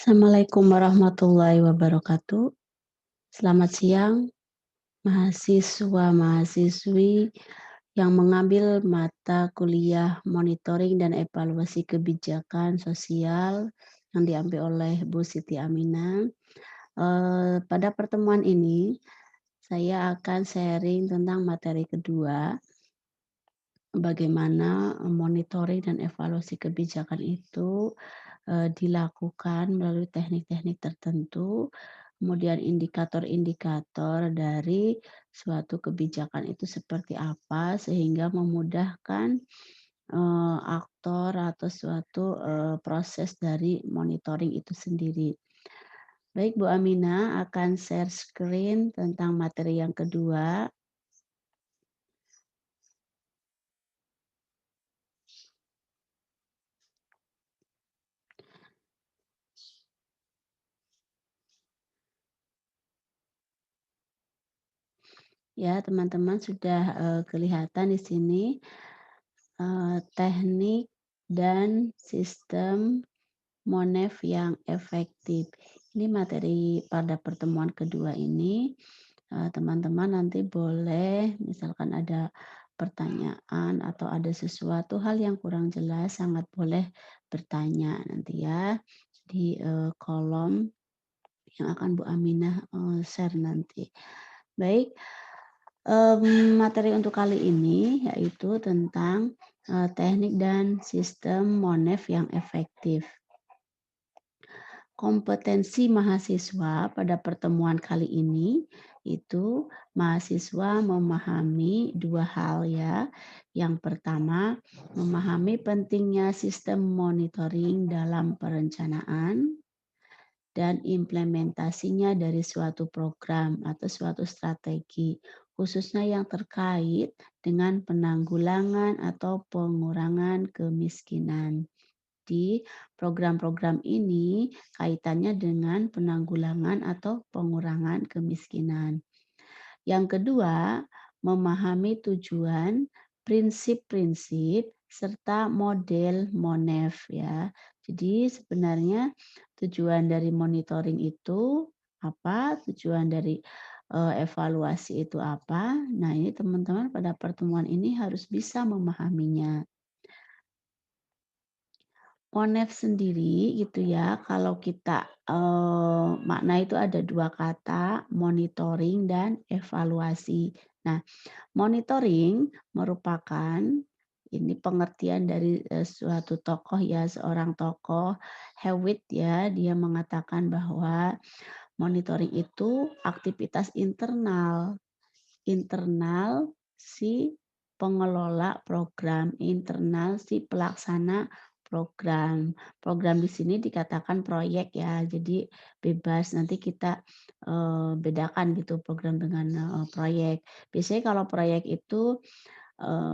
Assalamualaikum warahmatullahi wabarakatuh. Selamat siang, mahasiswa-mahasiswi yang mengambil mata kuliah monitoring dan evaluasi kebijakan sosial yang diambil oleh Bu Siti Aminah. Pada pertemuan ini, saya akan sharing tentang materi kedua, bagaimana monitoring dan evaluasi kebijakan itu dilakukan melalui teknik-teknik tertentu, kemudian indikator-indikator dari suatu kebijakan itu seperti apa sehingga memudahkan, aktor atau suatu, proses dari monitoring itu sendiri. Baik, Bu Aminah akan share screen tentang materi yang kedua. Ya, teman-teman sudah, kelihatan di sini, teknik dan sistem Monef yang efektif. Ini materi pada pertemuan kedua ini, teman-teman nanti boleh misalkan ada pertanyaan atau ada sesuatu hal yang kurang jelas, sangat boleh bertanya nanti ya di, kolom yang akan Bu Aminah, share nanti. Baik, materi untuk kali ini yaitu tentang, teknik dan sistem Monef yang efektif. Kompetensi mahasiswa pada pertemuan kali ini itu mahasiswa memahami dua hal ya. Yang pertama, memahami pentingnya sistem monitoring dalam perencanaan dan implementasinya dari suatu program atau suatu strategi, khususnya yang terkait dengan penanggulangan atau pengurangan kemiskinan. Di program-program ini kaitannya dengan penanggulangan atau pengurangan kemiskinan. Yang kedua, memahami tujuan, prinsip-prinsip, serta model MONEF ya. Jadi sebenarnya tujuan dari monitoring itu apa? Tujuan dari evaluasi itu apa? Nah, ini teman-teman pada pertemuan ini harus bisa memahaminya. Monef sendiri gitu ya, kalau kita, makna itu ada 2 kata, monitoring dan evaluasi. Nah, monitoring merupakan ini pengertian dari, suatu tokoh ya, seorang tokoh Hewitt ya, dia mengatakan bahwa monitoring itu aktivitas internal internal si pengelola program, internal si pelaksana program. Program di sini dikatakan proyek ya, jadi bebas nanti kita, bedakan gitu program dengan, proyek. Biasanya kalau proyek itu,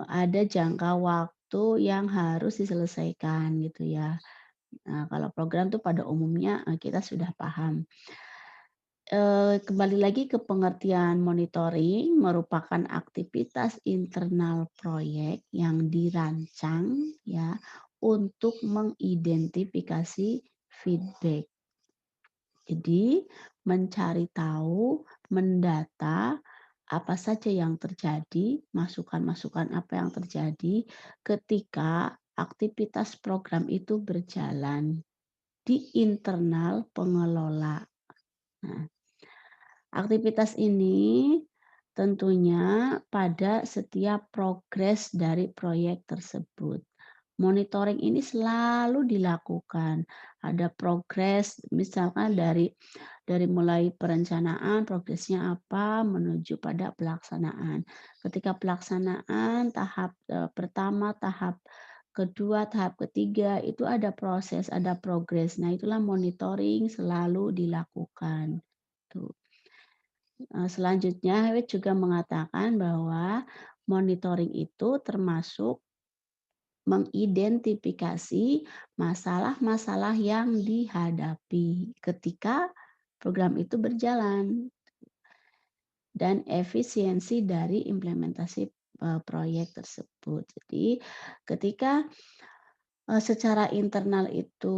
ada jangka waktu yang harus diselesaikan gitu ya. Nah, kalau program tuh pada umumnya, kita sudah paham. Kembali lagi ke pengertian monitoring merupakan aktivitas internal proyek yang dirancang ya untuk mengidentifikasi feedback. Jadi mencari tahu, mendata apa saja yang terjadi, masukan-masukan apa yang terjadi ketika aktivitas program itu berjalan di internal pengelola. Nah, aktivitas ini tentunya pada setiap progres dari proyek tersebut. Monitoring ini selalu dilakukan. Ada progres misalkan dari mulai perencanaan progresnya apa menuju pada pelaksanaan. Ketika pelaksanaan tahap pertama, tahap kedua, tahap ketiga itu ada proses, ada progres. Nah, itulah monitoring selalu dilakukan. Tuh. Selanjutnya Hewitt juga mengatakan bahwa monitoring itu termasuk mengidentifikasi masalah-masalah yang dihadapi ketika program itu berjalan dan efisiensi dari implementasi, proyek tersebut. Jadi ketika Secara internal itu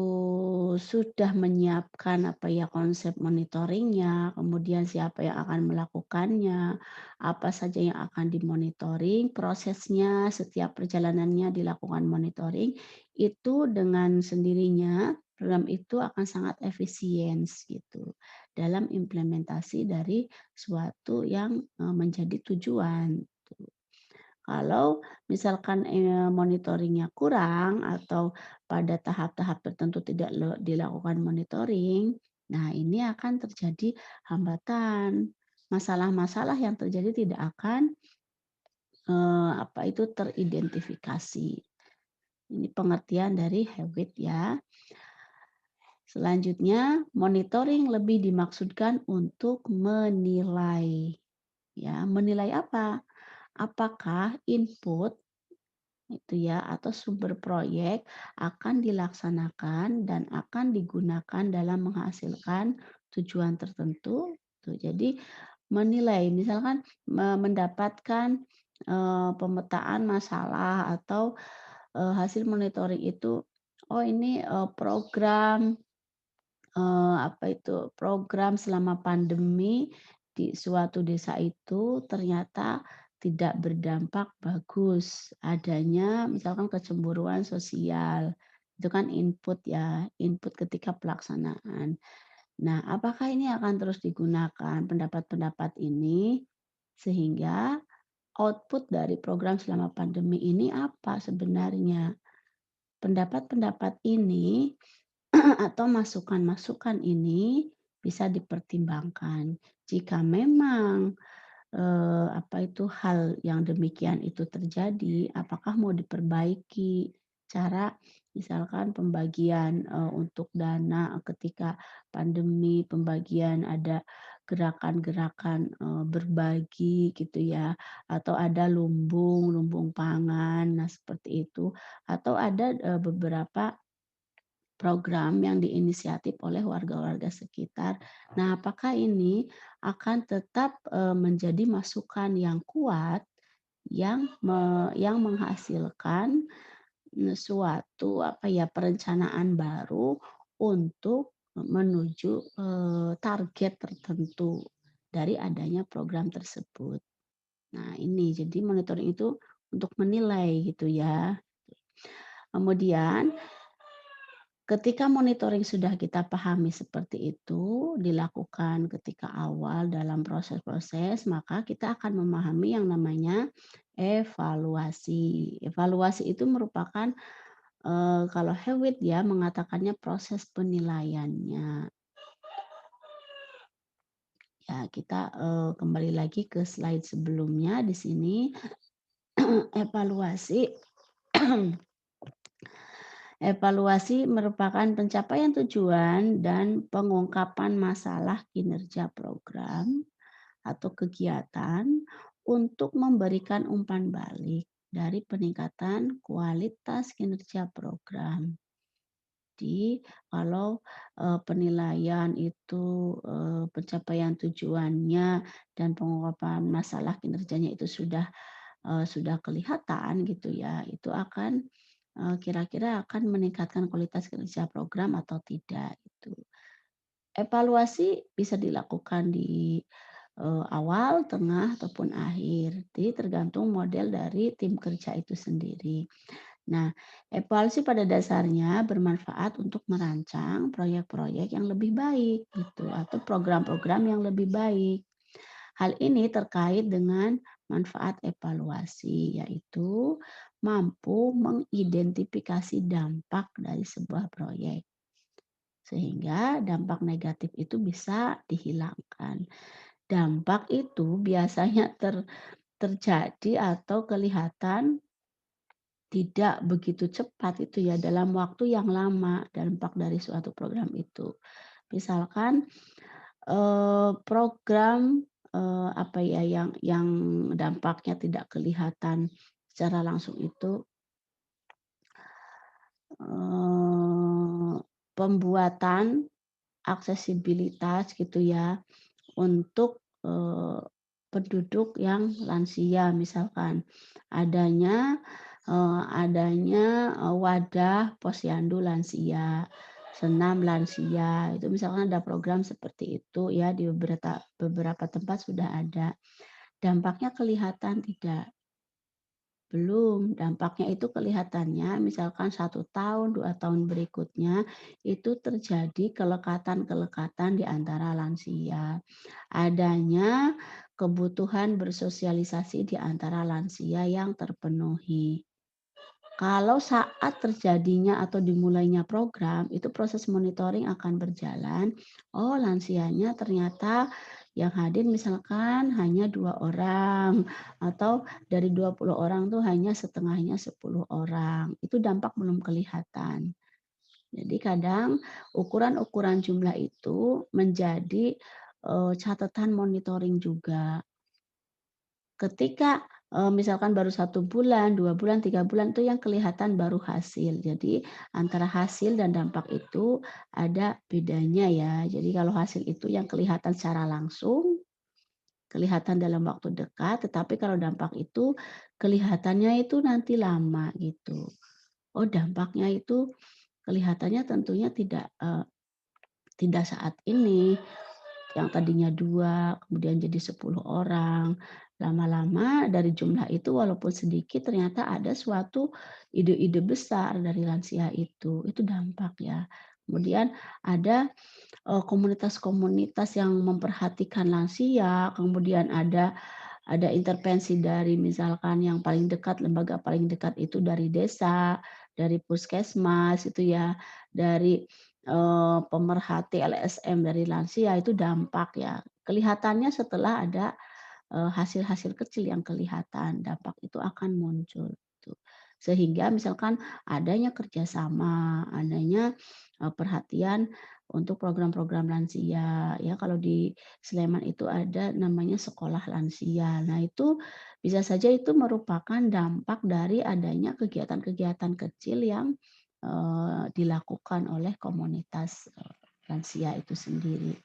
sudah menyiapkan, apa ya, konsep monitoring-nya, kemudian siapa yang akan melakukannya, apa saja yang akan dimonitoring, prosesnya, setiap perjalanannya dilakukan monitoring, itu dengan sendirinya program itu akan sangat efisien gitu, dalam implementasi dari suatu yang, menjadi tujuan, tuh. Kalau misalkan, monitoring-nya kurang atau pada tahap-tahap tertentu tidak dilakukan monitoring, nah ini akan terjadi hambatan. Masalah-masalah yang terjadi tidak akan, apa itu, teridentifikasi. Ini pengertian dari habit ya. Selanjutnya, monitoring lebih dimaksudkan untuk menilai. Ya, menilai apa? Apakah input itu ya, atau sumber proyek akan dilaksanakan dan akan digunakan dalam menghasilkan tujuan tertentu. Tuh, jadi menilai, misalkan mendapatkan pemetaan masalah atau hasil monitoring itu, oh ini program apa itu, program selama pandemi di suatu desa itu ternyata tidak berdampak bagus, adanya misalkan kecemburuan sosial, itu kan input ya, input ketika pelaksanaan. Nah, apakah ini akan terus digunakan pendapat-pendapat ini, sehingga output dari program selama pandemi ini apa sebenarnya? Pendapat-pendapat ini atau masukan-masukan ini bisa dipertimbangkan. Jika memang, apa itu, hal yang demikian itu terjadi, apakah mau diperbaiki cara misalkan pembagian, untuk dana ketika pandemi, pembagian ada gerakan-gerakan, berbagi gitu ya, atau ada lumbung, lumbung pangan, nah seperti itu. Atau ada, beberapa program yang diinisiatif oleh warga-warga sekitar. Nah, apakah ini akan tetap, menjadi masukan yang kuat yang menghasilkan, suatu apa ya, perencanaan baru untuk menuju, target tertentu dari adanya program tersebut. Nah ini, jadi monitoring itu untuk menilai gitu ya. Kemudian ketika monitoring sudah kita pahami seperti itu, dilakukan ketika awal dalam proses-proses, maka kita akan memahami yang namanya evaluasi. Evaluasi itu merupakan, kalau Hewitt ya mengatakannya proses penilaiannya. Ya kita, kembali lagi ke slide sebelumnya di sini, evaluasi evaluasi merupakan pencapaian tujuan dan pengungkapan masalah kinerja program atau kegiatan untuk memberikan umpan balik dari peningkatan kualitas kinerja program. Jadi kalau, penilaian itu, pencapaian tujuannya dan pengungkapan masalah kinerjanya itu sudah kelihatan gitu ya, itu akan, kira-kira akan meningkatkan kualitas kerja program atau tidak gitu. Evaluasi bisa dilakukan di, awal, tengah, ataupun akhir. Jadi tergantung model dari tim kerja itu sendiri. Nah, evaluasi pada dasarnya bermanfaat untuk merancang proyek-proyek yang lebih baik gitu atau program-program yang lebih baik. Hal ini terkait dengan manfaat evaluasi, yaitu mampu mengidentifikasi dampak dari sebuah proyek, sehingga dampak negatif itu bisa dihilangkan. Dampak itu biasanya terjadi atau kelihatan tidak begitu cepat itu ya, dalam waktu yang lama dampak dari suatu program itu. Misalkan, program, apa ya, yang dampaknya tidak kelihatan secara langsung itu, eee, pembuatan aksesibilitas gitu ya, untuk, penduduk yang lansia misalkan. Adanya, adanya, wadah posyandu lansia, senam lansia, itu misalkan ada program seperti itu ya di beberapa beberapa tempat sudah ada. Dampaknya kelihatan tidak? Belum, dampaknya itu kelihatannya misalkan 1 tahun, 2 tahun berikutnya itu terjadi kelekatan-kelekatan di antara lansia. Adanya kebutuhan bersosialisasi di antara lansia yang terpenuhi. Kalau saat terjadinya atau dimulainya program, itu proses monitoring akan berjalan. Oh, lansianya ternyata yang hadir misalkan hanya 2 orang, atau dari 20 orang tuh hanya setengahnya 10 orang. Itu dampak belum kelihatan. Jadi kadang ukuran-ukuran jumlah itu menjadi, catatan monitoring juga. Ketika, misalkan baru 1 bulan, 2 bulan, 3 bulan itu yang kelihatan baru hasil. Jadi antara hasil dan dampak itu ada bedanya ya. Jadi kalau hasil itu yang kelihatan secara langsung, kelihatan dalam waktu dekat, tetapi kalau dampak itu kelihatannya itu nanti lama gitu. Oh, dampaknya itu kelihatannya tentunya tidak saat ini, yang tadinya 2 kemudian jadi 10 orang. Lama-lama dari jumlah itu walaupun sedikit ternyata ada suatu ide-ide besar dari lansia itu dampak ya. Kemudian ada, komunitas-komunitas yang memperhatikan lansia, kemudian ada intervensi dari misalkan yang paling dekat, lembaga paling dekat itu dari desa, dari puskesmas itu ya, dari, pemerhati LSM dari lansia itu dampak ya. Kelihatannya setelah ada, hasil-hasil kecil yang kelihatan, dampak itu akan muncul tuh. Sehingga misalkan adanya kerjasama, adanya, perhatian untuk program-program lansia, ya kalau di Sleman itu ada namanya sekolah lansia. Nah itu bisa saja itu merupakan dampak dari adanya kegiatan-kegiatan kecil yang, dilakukan oleh komunitas, lansia itu sendiri.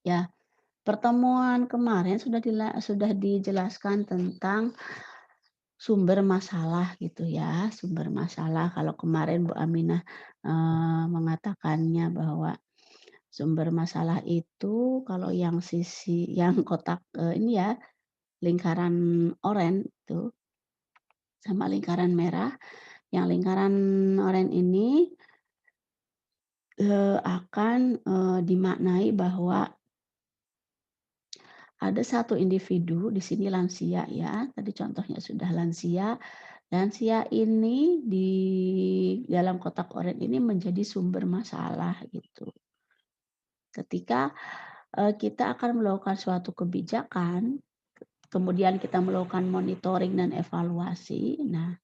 Ya, pertemuan kemarin sudah dijelaskan tentang sumber masalah gitu ya, sumber masalah kalau kemarin Bu Aminah, mengatakannya bahwa sumber masalah itu kalau yang sisi yang kotak, ini ya, lingkaran oranye itu sama lingkaran merah, yang lingkaran oranye ini, akan, dimaknai bahwa ada satu individu di sini lansia ya, tadi contohnya sudah lansia. Lansia ini di dalam kotak oranye ini menjadi sumber masalah gitu. Ketika, kita akan melakukan suatu kebijakan, kemudian kita melakukan monitoring dan evaluasi. Nah,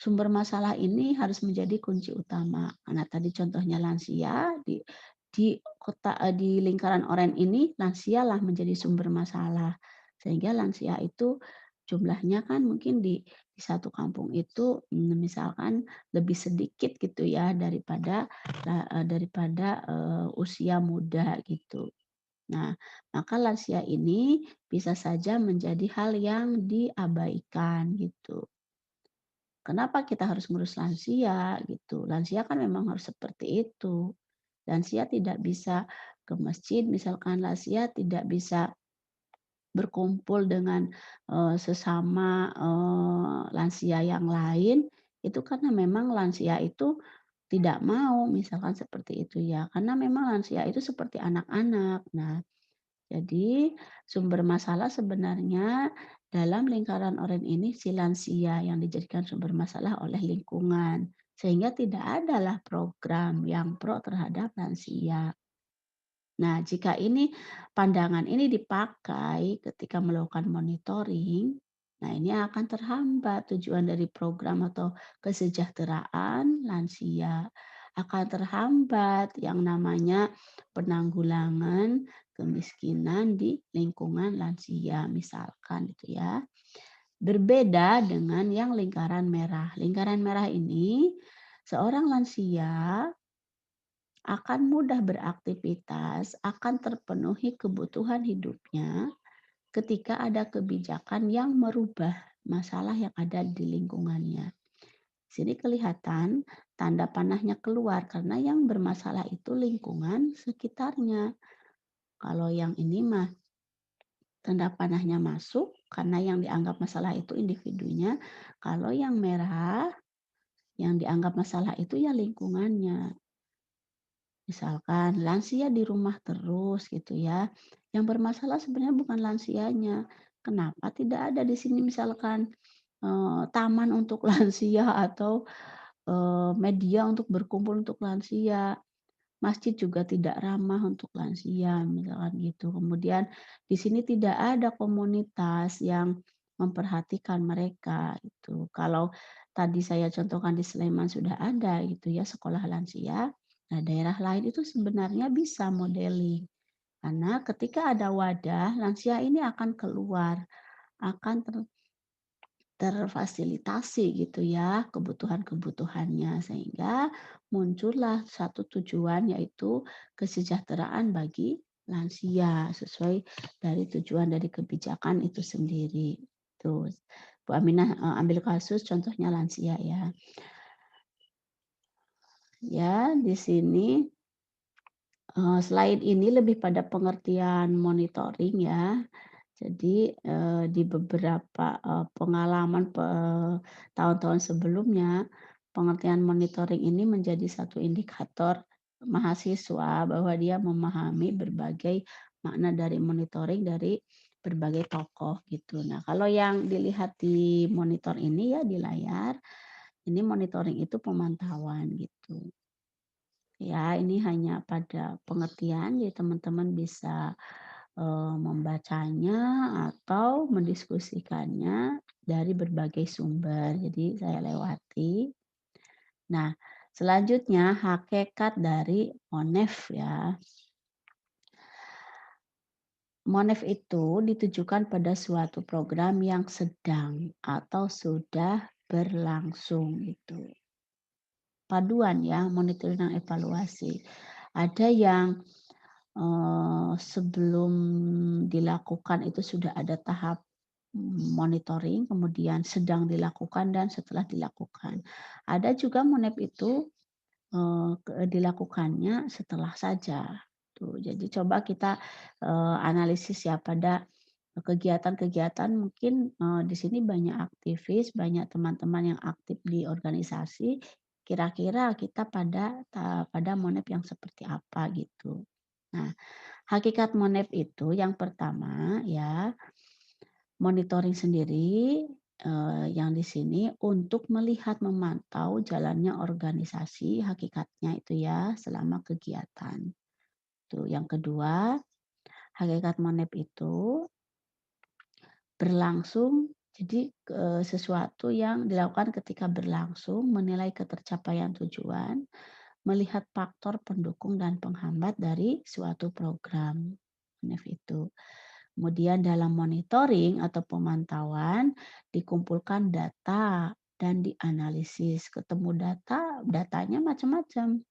sumber masalah ini harus menjadi kunci utama, karena tadi contohnya lansia di lingkaran oranye ini lansialah menjadi sumber masalah. Sehingga lansia itu jumlahnya kan mungkin di satu kampung itu, misalkan lebih sedikit gitu ya daripada usia muda gitu. Nah, maka lansia ini bisa saja menjadi hal yang diabaikan gitu. Kenapa kita harus ngurus lansia gitu, lansia kan memang harus seperti itu. Lansia tidak bisa ke masjid, misalkan lansia tidak bisa berkumpul dengan, sesama, lansia yang lain, itu karena memang lansia itu tidak mau, misalkan seperti itu ya. Karena memang lansia itu seperti anak-anak. Nah, jadi sumber masalah sebenarnya dalam lingkaran oranye ini si lansia yang dijadikan sumber masalah oleh lingkungan, sehingga tidak adalah program yang pro terhadap lansia. Nah, jika pandangan ini dipakai ketika melakukan monitoring, nah ini akan terhambat tujuan dari program atau kesejahteraan lansia. Akan terhambat yang namanya penanggulangan kemiskinan di lingkungan lansia, misalkan itu ya. Berbeda dengan yang lingkaran merah. Lingkaran merah ini seorang lansia akan mudah beraktivitas, akan terpenuhi kebutuhan hidupnya ketika ada kebijakan yang merubah. masalah yang ada di lingkungannya. Di sini kelihatan tanda panahnya keluar karena yang bermasalah itu lingkungan sekitarnya. Kalau yang ini mah tanda panahnya masuk karena yang dianggap masalah itu individunya. Kalau yang merah yang dianggap masalah itu ya lingkungannya. Misalkan lansia di rumah terus gitu ya. Yang bermasalah sebenarnya bukan lansianya. Kenapa tidak ada di sini misalkan taman untuk lansia atau media untuk berkumpul untuk lansia. Masjid juga tidak ramah untuk lansia, misalkan gitu. Kemudian di sini tidak ada komunitas yang memperhatikan mereka itu. Kalau tadi saya contohkan di Sleman sudah ada gitu ya sekolah lansia, nah daerah lain itu sebenarnya bisa modeling. Karena ketika ada wadah, lansia ini akan keluar, akan terfasilitasi gitu ya kebutuhan-kebutuhannya sehingga muncullah satu tujuan yaitu kesejahteraan bagi lansia sesuai dari tujuan dari kebijakan itu sendiri. Terus Bu Aminah, ambil kasus contohnya lansia ya. Ya di sini, selain ini lebih pada pengertian monitoring ya. Jadi, di beberapa, pengalaman tahun-tahun sebelumnya, pengertian monitoring ini menjadi satu indikator mahasiswa bahwa dia memahami berbagai makna dari monitoring dari berbagai tokoh gitu. Nah, kalau yang dilihat di monitor ini ya di layar, ini monitoring itu pemantauan gitu. Ya, ini hanya pada pengertian, jadi teman-teman bisa membacanya atau mendiskusikannya dari berbagai sumber. Jadi saya lewati. Nah, selanjutnya hakikat dari MONEF ya. MONEF itu ditujukan pada suatu program yang sedang atau sudah berlangsung itu. Paduan ya, monitoring dan evaluasi. Ada yang sebelum dilakukan itu sudah ada tahap monitoring, kemudian sedang dilakukan dan setelah dilakukan. Ada juga MONEP itu, dilakukannya setelah saja, tuh. Jadi coba kita, analisis ya pada kegiatan-kegiatan mungkin, di sini banyak aktivis, banyak teman-teman yang aktif di organisasi, kira-kira kita pada MONEP yang seperti apa gitu. Nah, hakikat MONEP itu yang pertama ya, monitoring sendiri, yang di sini untuk melihat memantau jalannya organisasi, hakikatnya itu ya, selama kegiatan. Tuh, yang kedua, hakikat MONEP itu berlangsung, jadi, sesuatu yang dilakukan ketika berlangsung, menilai ketercapaian tujuan, melihat faktor pendukung dan penghambat dari suatu program, MONEF itu. Kemudian dalam monitoring atau pemantauan dikumpulkan data dan dianalisis. Ketemu data, datanya macam-macam.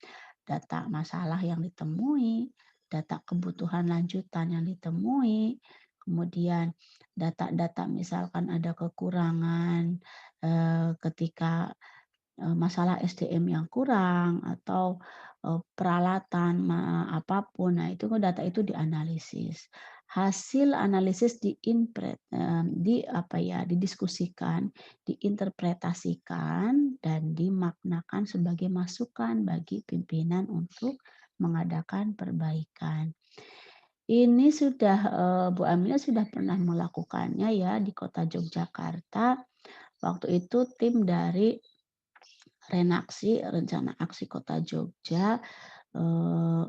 Data masalah yang ditemui, data kebutuhan lanjutan yang ditemui, kemudian data-data misalkan ada kekurangan ketika masalah SDM yang kurang atau, peralatan apapun. Nah, itu kan data itu dianalisis. Hasil analisis di apa ya, didiskusikan, diinterpretasikan, dan dimaknakan sebagai masukan bagi pimpinan untuk mengadakan perbaikan. Ini sudah, Bu Aminah sudah pernah melakukannya ya di kota Yogyakarta. Waktu itu tim dari Renaksi, Rencana Aksi Kota Jogja, eee,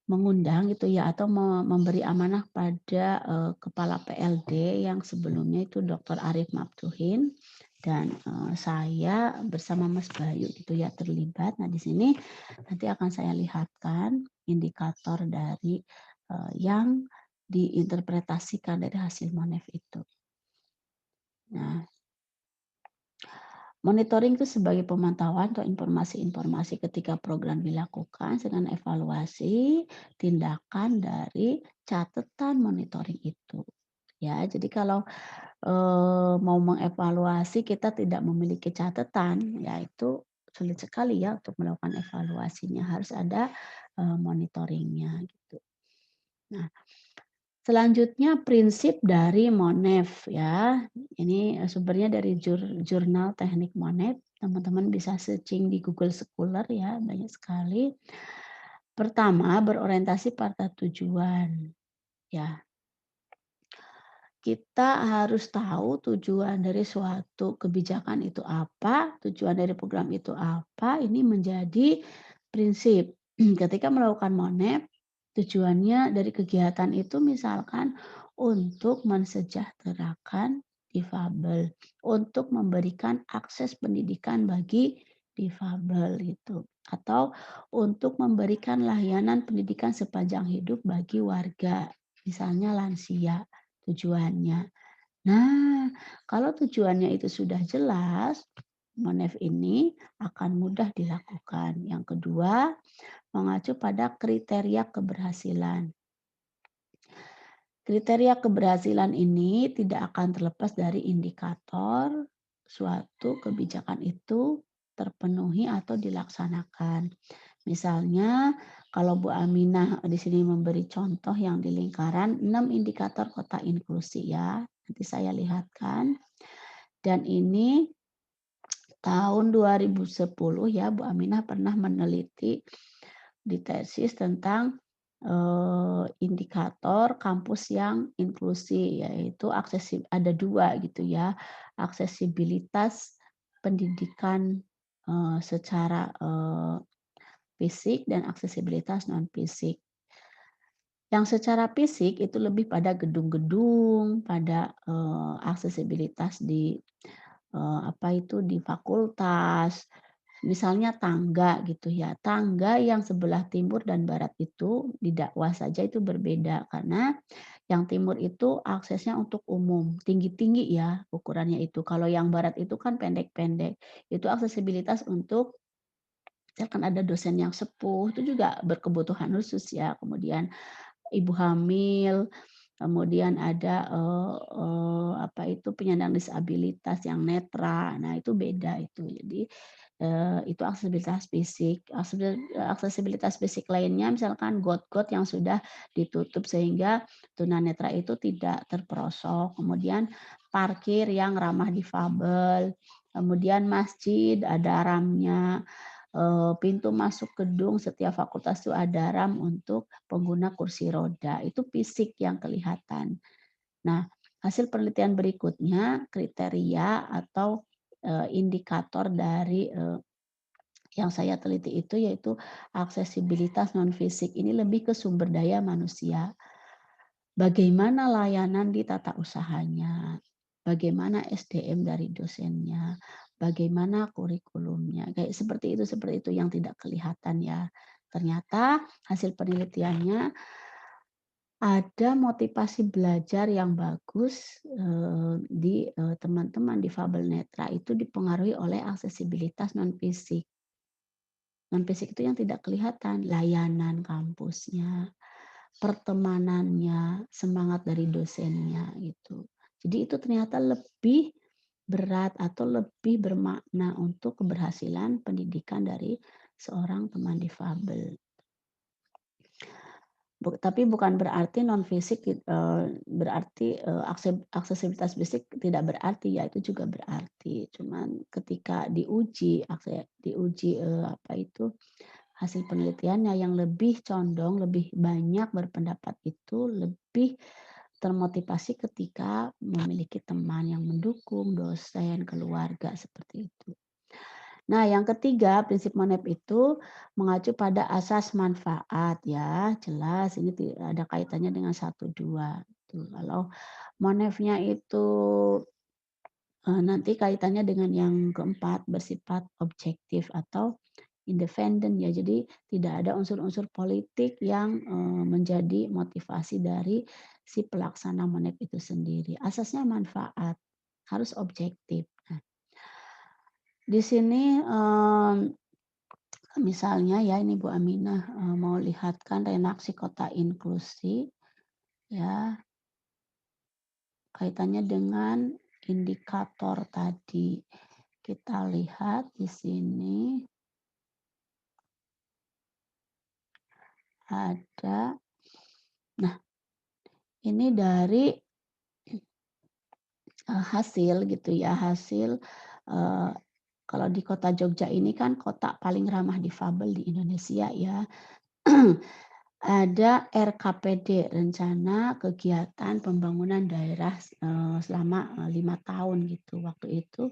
mengundang gitu ya atau memberi amanah pada, kepala PLD yang sebelumnya itu Dr. Arief Maftuhin dan, saya bersama Mas Bayu gitu ya terlibat. Nah di sini nanti akan saya lihatkan indikator dari, yang diinterpretasikan dari hasil MONEF itu. Nah, monitoring itu sebagai pemantauan atau informasi-informasi ketika program dilakukan dengan evaluasi tindakan dari catatan monitoring itu. ya. Jadi kalau, mau mengevaluasi kita tidak memiliki catatan, ya itu sulit sekali ya untuk melakukan evaluasinya, harus ada, monitoring-nya gitu. Nah, selanjutnya prinsip dari Monef ya, ini, sumbernya dari Jurnal Teknik Monef, teman-teman bisa searching di Google Scholar ya, banyak sekali. Pertama, berorientasi pada tujuan, ya. Kita harus tahu tujuan dari suatu kebijakan itu apa, tujuan dari program itu apa, ini menjadi prinsip. Ketika melakukan Monep, tujuannya dari kegiatan itu misalkan untuk mensejahterakan difabel, untuk memberikan akses pendidikan bagi difabel itu, atau untuk memberikan layanan pendidikan sepanjang hidup bagi warga, misalnya lansia tujuannya. Nah, kalau tujuannya itu sudah jelas, Monef ini akan mudah dilakukan. Yang kedua, mengacu pada kriteria keberhasilan. Kriteria keberhasilan ini tidak akan terlepas dari indikator suatu kebijakan itu terpenuhi atau dilaksanakan. Misalnya, kalau Bu Aminah di sini memberi contoh yang di lingkaran 6 indikator kota inklusi ya. Nanti saya lihatkan. Dan ini tahun 2010 ya Bu Aminah pernah meneliti di tesis tentang, indikator kampus yang inklusi, yaitu ada 2 gitu ya, aksesibilitas pendidikan, secara, fisik dan aksesibilitas non-fisik. Yang secara fisik itu lebih pada gedung-gedung, pada, aksesibilitas di, di fakultas, misalnya tangga gitu ya, tangga yang sebelah timur dan barat itu di dakwah saja itu berbeda, karena yang timur itu aksesnya untuk umum, tinggi-tinggi ya ukurannya itu, kalau yang barat itu kan pendek-pendek, itu aksesibilitas untuk misalkan ada dosen yang sepuh, itu juga berkebutuhan khusus ya, kemudian ibu hamil, kemudian ada, penyandang disabilitas yang netra. Nah, itu beda itu. Jadi, itu aksesibilitas fisik. Aksesibilitas fisik lainnya misalkan got-got yang sudah ditutup sehingga tunanetra itu tidak terperosok. Kemudian parkir yang ramah difabel, kemudian masjid ada ramnya, pintu masuk gedung setiap fakultas itu ada ram untuk pengguna kursi roda, itu fisik yang kelihatan. Nah, hasil penelitian berikutnya kriteria atau, indikator dari, yang saya teliti itu yaitu aksesibilitas non fisik, ini lebih ke sumber daya manusia. Bagaimana layanan di tata usahanya, bagaimana SDM dari dosennya, bagaimana kurikulumnya, kayak seperti itu yang tidak kelihatan ya. Ternyata hasil penelitiannya ada motivasi belajar yang bagus, di, teman-teman difabel netra itu dipengaruhi oleh aksesibilitas non fisik. Non fisik itu yang tidak kelihatan, layanan kampusnya, pertemanannya, semangat dari dosennya gitu. Jadi itu ternyata lebih berat atau lebih bermakna untuk keberhasilan pendidikan dari seorang teman difabel. Tapi bukan berarti non fisik, berarti, aksesibilitas fisik tidak berarti, ya itu juga berarti. Cuman ketika diuji, hasil penelitiannya yang lebih condong, lebih banyak berpendapat itu lebih termotivasi ketika memiliki teman yang mendukung, dosen, keluarga, seperti itu. Nah, yang ketiga, prinsip Monep itu mengacu pada asas manfaat ya, jelas ini ada kaitannya dengan 1, 2 tuh. Kalau Monefnya itu, nanti kaitannya dengan yang keempat, bersifat objektif atau independen ya. Jadi tidak ada unsur-unsur politik yang, menjadi motivasi dari si pelaksana Monep itu sendiri. Asasnya manfaat, harus objektif. Nah, di sini, misalnya ya ini Bu Aminah, mau lihatkan renaksi kota inklusi ya. kaitannya dengan indikator tadi. Kita lihat di sini ada, nah ini dari hasil gitu ya, hasil, eee, kalau di kota Jogja ini kan kota paling ramah difabel di Indonesia ya. Ada RKPD, Rencana Kegiatan Pembangunan Daerah, selama, 5 tahun gitu. Waktu itu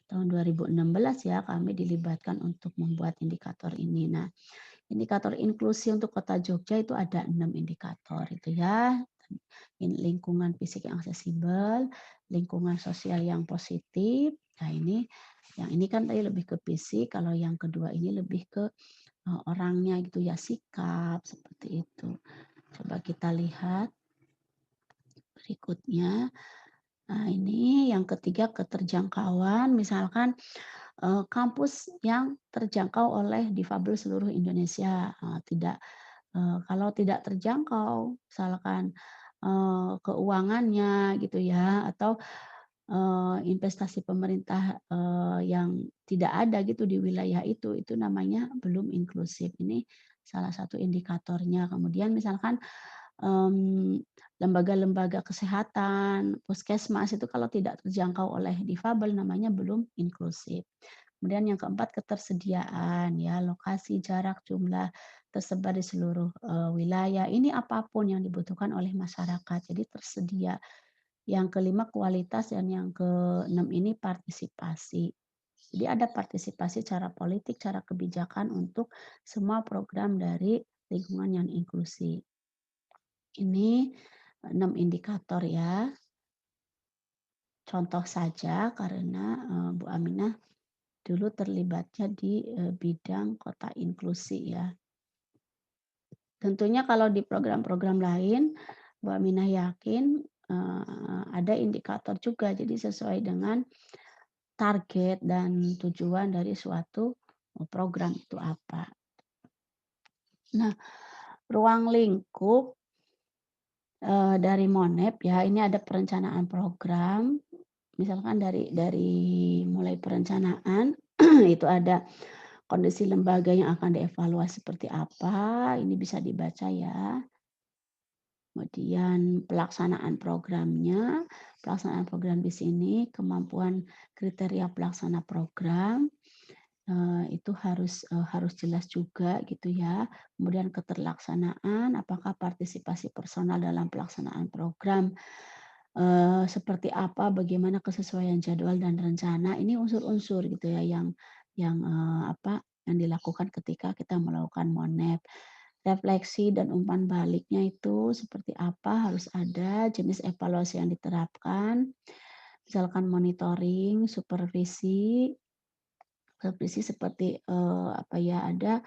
tahun 2016 ya kami dilibatkan untuk membuat indikator ini. Nah, indikator inklusi untuk Kota Jogja itu ada 6 indikator itu ya. Lingkungan fisik yang aksesibel, lingkungan sosial yang positif. Nah yang ini kan tadi lebih ke fisik, kalau yang kedua ini lebih ke, orangnya gitu ya, sikap, seperti itu. Coba kita lihat berikutnya. Nah ini yang ketiga keterjangkauan, misalkan, kampus yang terjangkau oleh difabel seluruh Indonesia, kalau tidak terjangkau, misalkan, keuangannya gitu ya, atau, investasi pemerintah, yang tidak ada gitu di wilayah itu namanya belum inklusif. Ini salah satu indikatornya. Kemudian misalkan, mmm, lembaga-lembaga kesehatan, puskesmas itu kalau tidak terjangkau oleh difabel namanya belum inklusif. Kemudian yang keempat ketersediaan ya, lokasi, jarak, jumlah, tersebar di seluruh, wilayah. Ini apapun yang dibutuhkan oleh masyarakat, jadi tersedia. Yang kelima kualitas dan yang keenam ini partisipasi. Jadi ada partisipasi cara politik, cara kebijakan untuk semua program dari lingkungan yang inklusi. Ini 6 indikator ya. Contoh saja karena, Bu Aminah dulu terlibatnya di, bidang kota inklusi ya. Tentunya kalau di program-program lain, Bu Aminah yakin, ada indikator juga, jadi sesuai dengan target dan tujuan dari suatu, program itu apa. Nah, ruang lingkup, dari Monep ya, ini ada perencanaan program, misalkan dari mulai perencanaan itu ada kondisi lembaga yang akan dievaluasi seperti apa, ini bisa dibaca ya. Kemudian pelaksanaan program di sini, kemampuan kriteria pelaksana program, itu harus jelas juga gitu ya. Kemudian keterlaksanaan, apakah partisipasi personal dalam pelaksanaan program, seperti apa, bagaimana kesesuaian jadwal dan rencana, ini unsur-unsur gitu ya yang dilakukan ketika kita melakukan Monep. Refleksi dan umpan baliknya itu seperti apa, harus ada jenis evaluasi yang diterapkan, misalkan monitoring, supervisi. Supervisi seperti, ada,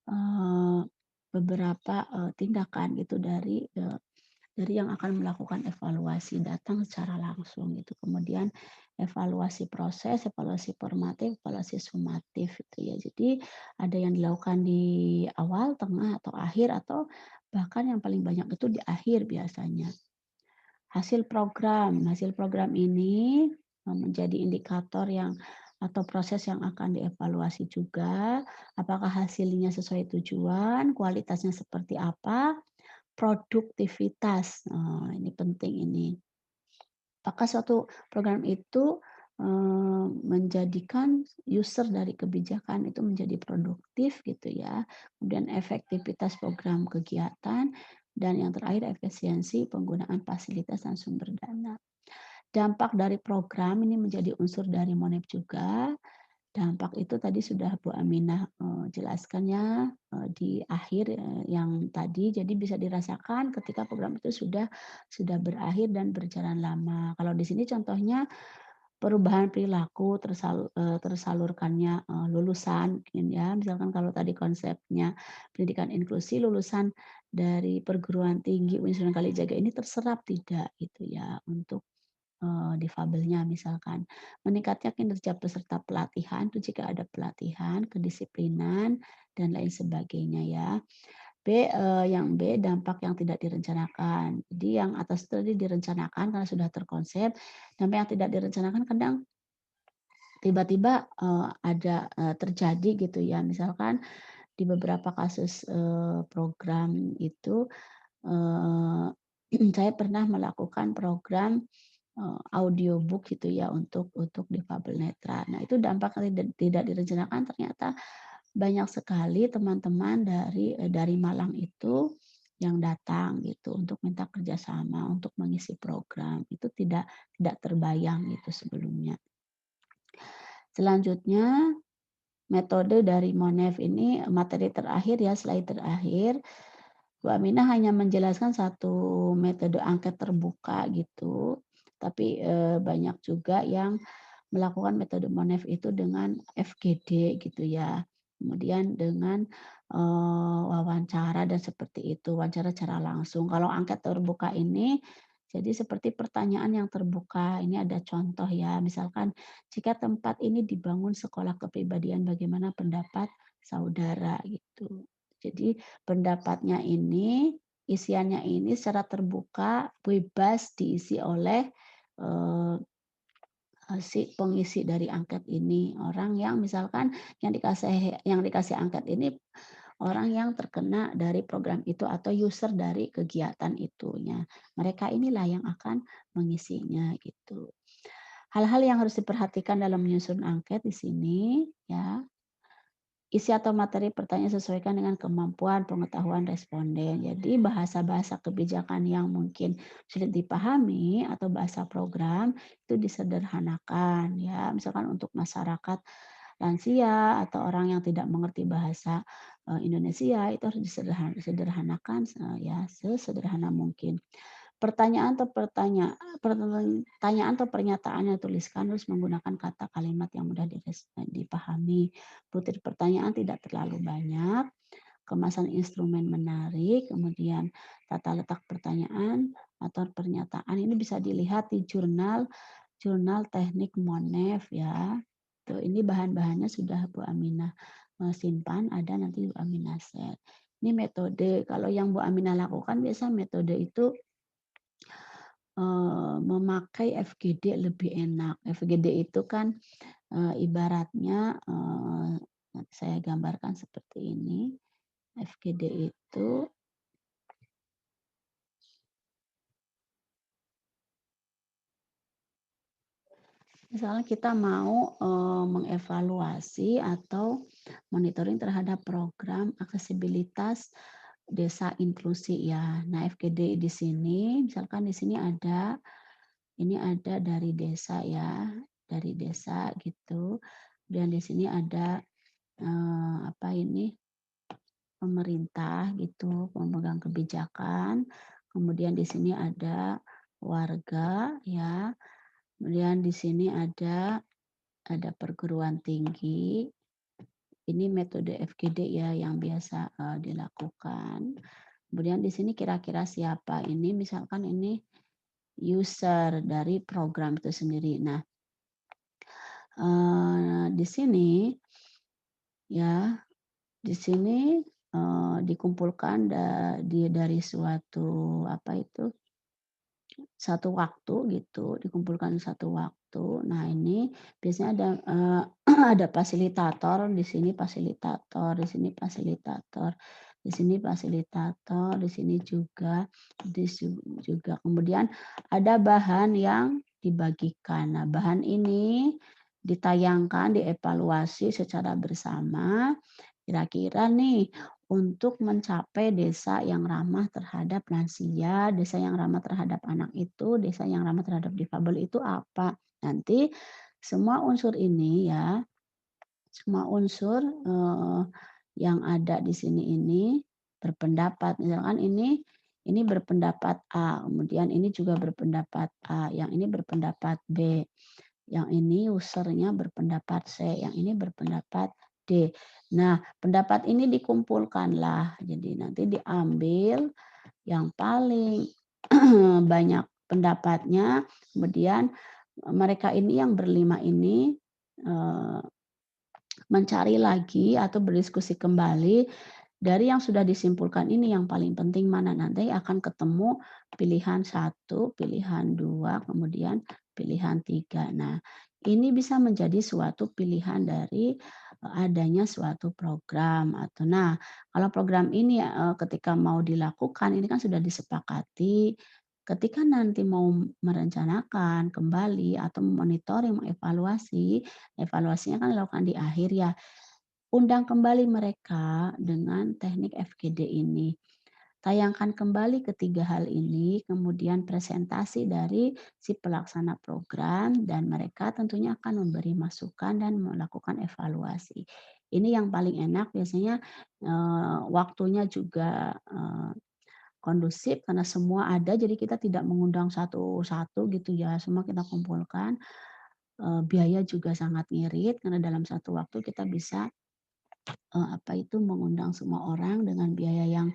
eee, beberapa, tindakan gitu dari yang akan melakukan evaluasi, datang secara langsung gitu. Kemudian evaluasi proses, evaluasi formatif, evaluasi sumatif gitu ya. Jadi ada yang dilakukan di awal, tengah, atau akhir, atau bahkan yang paling banyak itu di akhir biasanya. Hasil program ini, menjadi indikator atau proses yang akan dievaluasi juga, apakah hasilnya sesuai tujuan, kualitasnya seperti apa, produktivitas, ini penting ini. Apakah suatu program itu, menjadikan user dari kebijakan itu menjadi produktif gitu ya, kemudian efektivitas program kegiatan, dan yang terakhir efisiensi penggunaan fasilitas dan sumber dana. Dampak dari program ini menjadi unsur dari Monep juga. Dampak itu tadi sudah Bu Aminah, jelaskan ya, di akhir, yang tadi. Jadi bisa dirasakan ketika program itu sudah berakhir dan berjalan lama. Kalau di sini contohnya perubahan perilaku, tersalurkannya, lulusan mungkin ya. Misalkan kalau tadi konsepnya pendidikan inklusi, lulusan dari perguruan tinggi Universitas Kalijaga ini terserap tidak gitu ya untuk difabelnya misalkan. Meningkatnya kinerja peserta pelatihan itu jika ada pelatihan, kedisiplinan, dan lain sebagainya ya. Yang B dampak yang tidak direncanakan. Jadi yang atas tadi direncanakan karena sudah terkonsep, dampak yang tidak direncanakan kadang tiba-tiba, terjadi gitu ya. Misalkan di beberapa kasus, program itu, eee, saya pernah melakukan program, audiobook gitu ya untuk difabel netra. Nah itu dampak yang tidak direncanakan ternyata banyak sekali teman-teman dari Malang itu yang datang gitu untuk minta kerjasama untuk mengisi program. Itu tidak terbayang gitu sebelumnya. Selanjutnya metode dari Monef ini materi terakhir ya, slide terakhir, Bu Aminah hanya menjelaskan satu metode angket terbuka gitu, tapi, banyak juga yang melakukan metode Monef itu dengan FGD gitu ya. Kemudian dengan, wawancara dan seperti itu, wawancara secara langsung. Kalau angket terbuka ini, jadi seperti pertanyaan yang terbuka. Ini ada contoh ya, misalkan, "Jika tempat ini dibangun sekolah kepribadian, bagaimana pendapat saudara?" Gitu. Jadi pendapatnya ini, isiannya ini secara terbuka, bebas diisi oleh, eee si pengisi dari angket ini, orang yang misalkan yang dikasih angket ini, orang yang terkena dari program itu atau user dari kegiatan itunya. Mereka inilah yang akan mengisinya gitu. Hal-hal yang harus diperhatikan dalam menyusun angket di sini ya, isi atau materi pertanyaan sesuaikan dengan kemampuan pengetahuan responden. Jadi bahasa-bahasa kebijakan yang mungkin sulit dipahami atau bahasa program itu disederhanakan ya. Misalkan untuk masyarakat lansia atau orang yang tidak mengerti bahasa Indonesia itu harus disederhanakan ya sesederhana mungkin. Pertanyaan atau pernyataan yang tuliskan harus menggunakan kata kalimat yang mudah dipahami. Butir pertanyaan tidak terlalu banyak, kemasan instrumen menarik, kemudian tata letak pertanyaan atau pernyataan ini bisa dilihat di jurnal jurnal teknik Monef ya. Tuh, ini bahan-bahannya sudah Bu Aminah simpan, ada nanti Bu Aminah share. Ini metode, kalau yang Bu Aminah lakukan biasa metode itu memakai FGD lebih enak. FGD itu kan, ibaratnya, nanti saya gambarkan seperti ini. FGD itu misalnya kita mau, mengevaluasi atau monitoring terhadap program aksesibilitas desa inklusi ya. Nah, FGD di sini, misalkan di sini ada, ini ada dari desa ya, dari desa gitu, dan di sini ada, apa ini, pemerintah gitu, pemegang kebijakan, kemudian di sini ada warga ya, kemudian di sini ada perguruan tinggi. Ini metode FGD ya yang biasa, dilakukan. Kemudian di sini kira-kira siapa ini, misalkan ini user dari program itu sendiri. Nah, di sini ya, di sini, dikumpulkan dari suatu apa itu, satu waktu gitu, dikumpulkan satu waktu. Nah ini biasanya ada, ada fasilitator, di sini fasilitator, di sini fasilitator, di sini fasilitator, di sini juga, juga. Kemudian ada bahan yang dibagikan. Nah bahan ini ditayangkan, dievaluasi secara bersama, kira-kira nih untuk mencapai desa yang ramah terhadap lansia, desa yang ramah terhadap anak itu, desa yang ramah terhadap difabel itu apa. Nanti semua unsur ini ya, semua unsur, yang ada di sini ini berpendapat, misalkan ini berpendapat A, kemudian ini juga berpendapat A, yang ini berpendapat B. Yang ini usernya berpendapat C, yang ini berpendapat D. Nah, pendapat ini dikumpulkanlah. Jadi nanti diambil yang paling banyak pendapatnya, kemudian mereka ini yang berlima ini mencari lagi atau berdiskusi kembali dari yang sudah disimpulkan ini yang paling penting mana, nanti akan ketemu pilihan satu, pilihan 2, kemudian pilihan 3. Nah, ini bisa menjadi suatu pilihan dari, adanya suatu program atau nah, kalau program ini, ketika mau dilakukan ini kan sudah disepakati, ketika nanti mau merencanakan kembali atau memonitoring, mengevaluasi, evaluasinya kan dilakukan di akhir ya. Undang kembali mereka dengan teknik FGD ini. Tayangkan kembali ketiga hal ini, kemudian presentasi dari si pelaksana program dan mereka tentunya akan memberi masukan dan melakukan evaluasi. Ini yang paling enak biasanya, waktunya juga, kondusif karena semua ada jadi kita tidak mengundang satu-satu gitu ya, semua kita kumpulkan, biaya juga sangat ngirit karena dalam satu waktu kita bisa mengundang semua orang dengan biaya yang,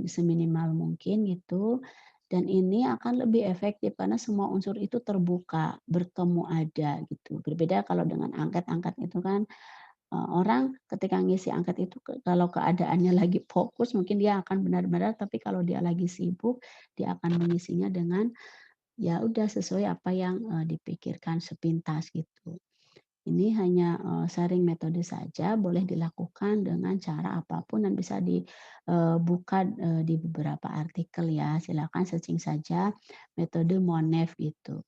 seminimal mungkin gitu, dan ini akan lebih efektif karena semua unsur itu terbuka, bertemu ada gitu. Berbeda kalau dengan angket-angket itu kan, orang ketika ngisi angket itu kalau keadaannya lagi fokus mungkin dia akan benar-benar, tapi kalau dia lagi sibuk, dia akan mengisinya dengan, ya udah sesuai apa yang, dipikirkan sepintas gitu. Ini hanya, sharing metode saja, boleh dilakukan dengan cara apapun dan bisa dibuka di beberapa artikel ya. Silakan searching saja metode MONEF itu.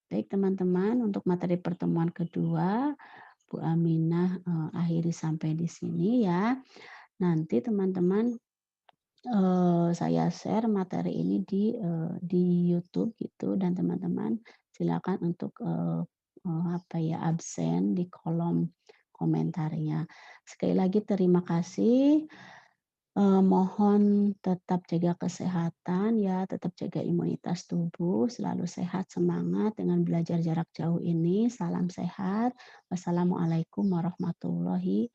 Baik teman-teman, untuk materi pertemuan kedua, Bu Aminah, akhiri sampai di sini ya. Nanti teman-teman, saya share materi ini di YouTube gitu dan teman-teman silakan untuk, absen di kolom komentarnya. Sekali lagi terima kasih, mohon tetap jaga kesehatan ya, tetap jaga imunitas tubuh, selalu sehat, semangat dengan belajar jarak jauh ini. Salam sehat. Wassalamualaikum warahmatullahi